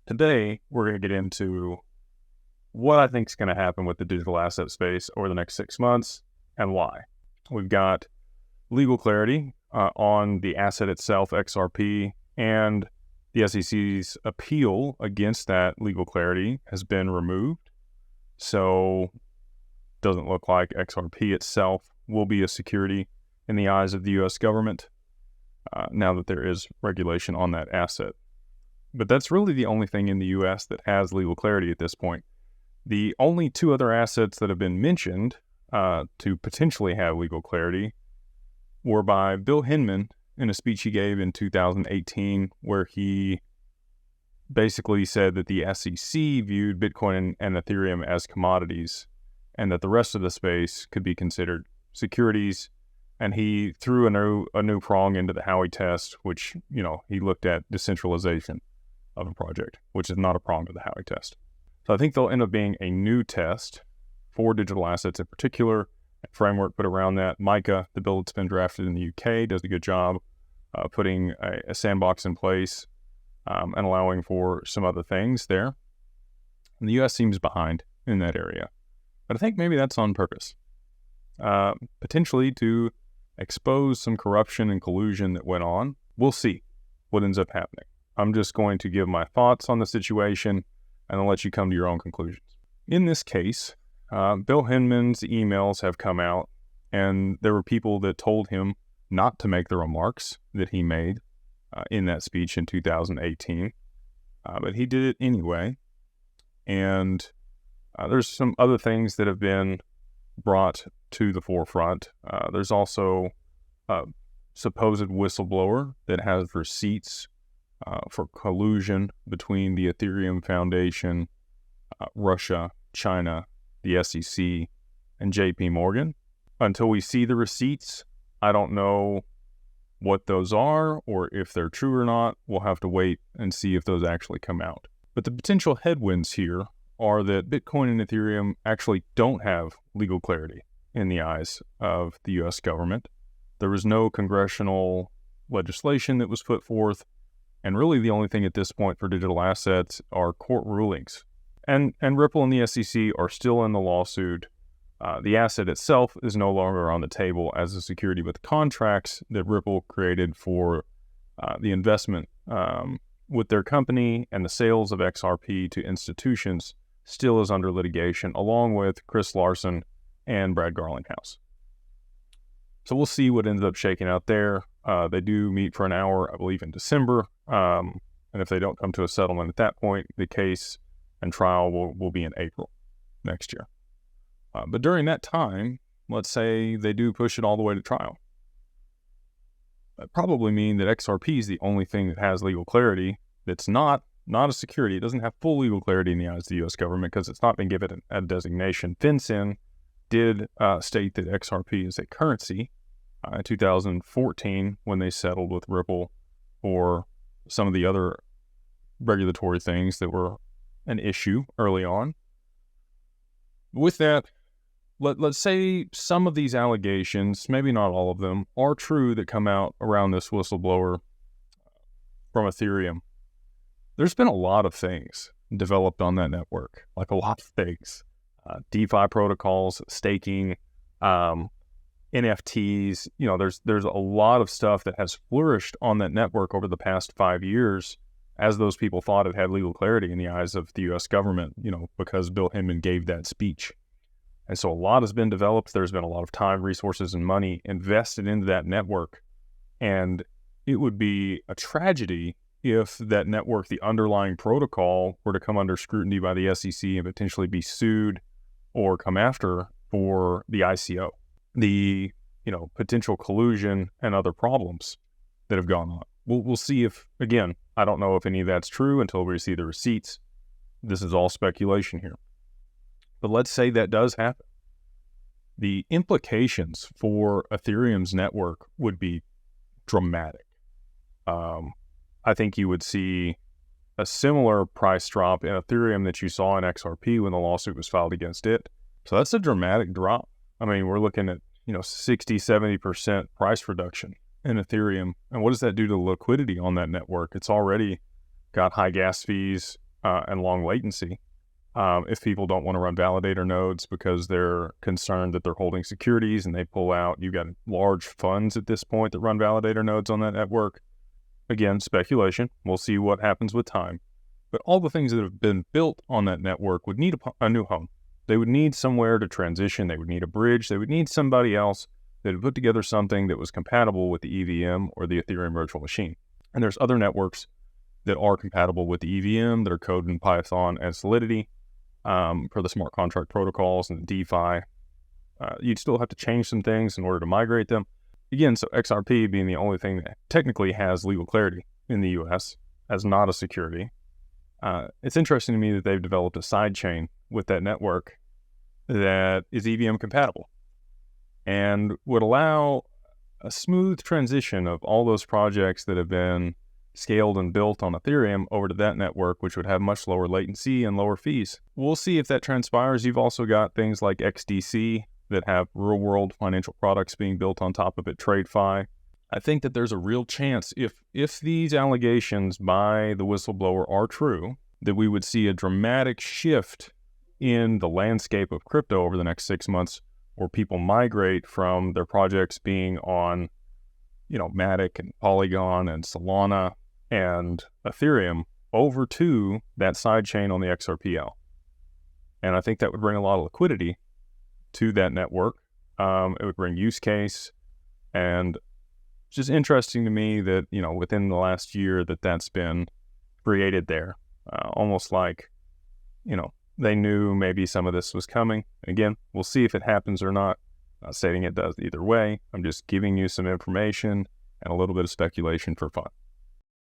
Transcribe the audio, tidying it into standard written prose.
Today, we're going to get into what I think is going to happen with the digital asset space over the next 6 months and why. We've got legal clarity on the asset itself, XRP, and the SEC's appeal against that legal clarity has been removed. So doesn't look like XRP itself will be a security in the eyes of the U.S. government now that there is regulation on that asset. But that's really the only thing in the U.S. that has legal clarity at this point. The only two other assets that have been mentioned to potentially have legal clarity were by Bill Henman in a speech he gave in 2018, where he basically said that the SEC viewed Bitcoin and Ethereum as commodities and that the rest of the space could be considered securities. And he threw a new prong into the Howey test, which, he looked at decentralization of a project, which is not a prong of the Howey test. So I think there'll end up being a new test for digital assets in particular, a framework put around that. MICA, the bill that's been drafted in the UK, does a good job putting a sandbox in place and allowing for some other things there. And the US seems behind in that area. But I think maybe that's on purpose, potentially to expose some corruption and collusion that went on. We'll see what ends up happening. I'm just going to give my thoughts on the situation and then let you come to your own conclusions. In this case, Bill Henman's emails have come out, and there were people that told him not to make the remarks that he made in that speech in 2018, but he did it anyway. And there's some other things that have been brought to the forefront. There's also a supposed whistleblower that has receipts for collusion between the Ethereum Foundation, Russia, China, the SEC, and JP Morgan. Until we see the receipts, I don't know what those are or if they're true or not. We'll have to wait and see if those actually come out. But the potential headwinds here are that Bitcoin and Ethereum actually don't have legal clarity in the eyes of the U.S. government. There was no congressional legislation that was put forth. And really the only thing at this point for digital assets are court rulings. And Ripple and the SEC are still in the lawsuit. The asset itself is no longer on the table as a security, but the contracts that Ripple created for the investment with their company and the sales of XRP to institutions still is under litigation, along with Chris Larson and Brad Garlinghouse. So we'll see what ends up shaking out there. They do meet for an hour, I believe, in December. And if they don't come to a settlement at that point, the case and trial will be in April next year. But during that time, let's say they do push it all the way to trial. That probably mean that XRP is the only thing that has legal clarity that's not a security. It doesn't have full legal clarity in the eyes of the U.S. government because it's not been given a designation. FinCEN did state that XRP is a currency in 2014 when they settled with Ripple for some of the other regulatory things that were an issue early on. With that, let's say some of these allegations, maybe not all of them, are true that come out around this whistleblower from Ethereum. There's been a lot of things developed on that network, like a lot of things. DeFi protocols, staking, NFTs, there's a lot of stuff that has flourished on that network over the past 5 years as those people thought it had legal clarity in the eyes of the U.S. government, because Bill Henman gave that speech. And so a lot has been developed. There's been a lot of time, resources, and money invested into that network. And it would be a tragedy if that network, the underlying protocol, were to come under scrutiny by the SEC and potentially be sued or come after for the ICO. The potential collusion and other problems that have gone on. We'll see if, again, I don't know if any of that's true until we see the receipts. This is all speculation here. But let's say that does happen. The implications for Ethereum's network would be dramatic. I think you would see a similar price drop in Ethereum that you saw in XRP when the lawsuit was filed against it. So that's a dramatic drop. I mean, we're looking at, 60, 70% price reduction in Ethereum. And what does that do to liquidity on that network? It's already got high gas fees, and long latency. If people don't want to run validator nodes because they're concerned that they're holding securities and they pull out, you've got large funds at this point that run validator nodes on that network. Again, speculation. We'll see what happens with time. But all the things that have been built on that network would need a new home. They would need somewhere to transition. They would need a bridge. They would need somebody else that would put together something that was compatible with the EVM or the Ethereum virtual machine. And there's other networks that are compatible with the EVM that are coded in Python and Solidity for the smart contract protocols and the DeFi. You'd still have to change some things in order to migrate them. Again, so XRP being the only thing that technically has legal clarity in the US as not a security. It's interesting to me that they've developed a sidechain with that network that is EVM compatible and would allow a smooth transition of all those projects that have been scaled and built on Ethereum over to that network, which would have much lower latency and lower fees. We'll see if that transpires. You've also got things like XDC that have real-world financial products being built on top of it, TradeFi. I think that there's a real chance, if these allegations by the whistleblower are true, that we would see a dramatic shift in the landscape of crypto over the next 6 months, where people migrate from their projects being on, Matic and Polygon and Solana and Ethereum over to that sidechain on the XRPL. And I think that would bring a lot of liquidity to that network. It would bring use case, and it's just interesting to me that, within the last year that's been created there, almost like, they knew maybe some of this was coming. Again, we'll see if it happens or not. Not stating it does either way. I'm just giving you some information and a little bit of speculation for fun.